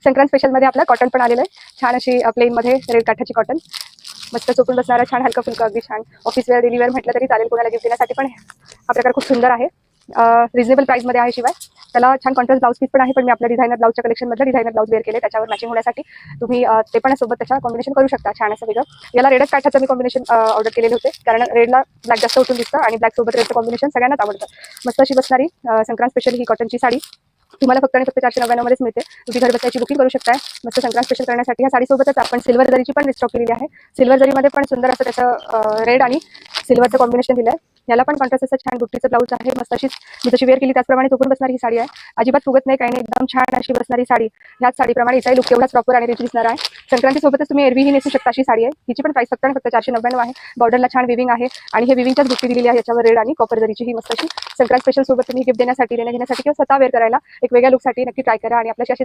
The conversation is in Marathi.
संक्रांत स्पेशलमध्ये आपला कॉटन पण आलेलं आहे, छान अशी प्लेनमध्ये रेड काठाची कॉटन, मस्त चोपून बसणारा, छान हलका फुलका, अगदी छान ऑफिस वेअर डेली वेअर म्हटलं तरी चालेल, कोणाला गिफ्ट देण्यासाठी पण हा प्रकार खूप सुंदर आहे. रिजनेबल प्राइसमध्ये आहे, शिवाय त्याला छान कॉन्ट्रास्ट ब्लाउज पीस पण आहे, पण मी आपल्या डिझायनर ब्लाउजच्या कलेक्शनमधलं डिझायनर ब्लाउज वेअर केले, त्याच्यावर मॅचिंग होण्यासाठी तुम्ही ते पण सोबत त्याच्या कॉम्बिनेशन करू शकता, छान असं वेगळं. याला रेडच काठाचं मी कॉम्बिनेशन ऑर्डर केलेले होते, कारण रेडला ब्लॅक जास्त उठून दिसतं आणि ब्लॅक सोबत रेडचं कॉम्बिनेशन सगळ्यांनाच आवडतं. मस्त अशी बसणारी संक्रांत स्पेशल ही कॉटनची साडी तुम्हाला फक्त आणि फक्त 499 मध्येच मिळते. तुम्ही घर बसल्याची बुकिंग करू शकताय. मस्त संक्रांत स्पेशल करण्यासाठी ह्या साडीसोबतच आपण सिल्वर जरीची पण रिस्टॉक केलेली आहे. सिल्वर जरीमध्ये पण सुंदर असं त्याचं रेड आणि सिल्वरचं कॉम्बिनेशन दिलं आहे. याला पण कॉन्ट्रास्ट असं छान बुट्टीचं ब्लाऊज आहे, मस्त अशीच मी जशी वेअर केली त्याचप्रमाणे चोपून बसणारी ही साडी आहे, अजिबात फुगत नाही, काही नाही, एकदम छान अशी बसणारी साडी. ह्याच साडीप्रमाणे हिचाही लुक एवढाच प्रॉपर आणि रिच दिसणार आहे. संक्रांतीसोबतच तुम्ही एरवीही नेसू शकता अशी साडी आहे. हिची पण प्राइस फक्त आणि फक्त 499 आहे. बॉर्डरला छान विविंग आहे आणि हे विविंगच्याच बुट्टी दिलेली आहे, याच्यावर रेड आणि कॉपर जरीची ही मस्त अशी संक्रांत स्पेशल सोबत तुम्ही गिफ्ट देण्यासाठी, देण्यासाठी किंवा स्वतः वेअर करायला एक वेगळ्या लुकसाठी नक्की ट्राय करा आणि आपल्याशी अशी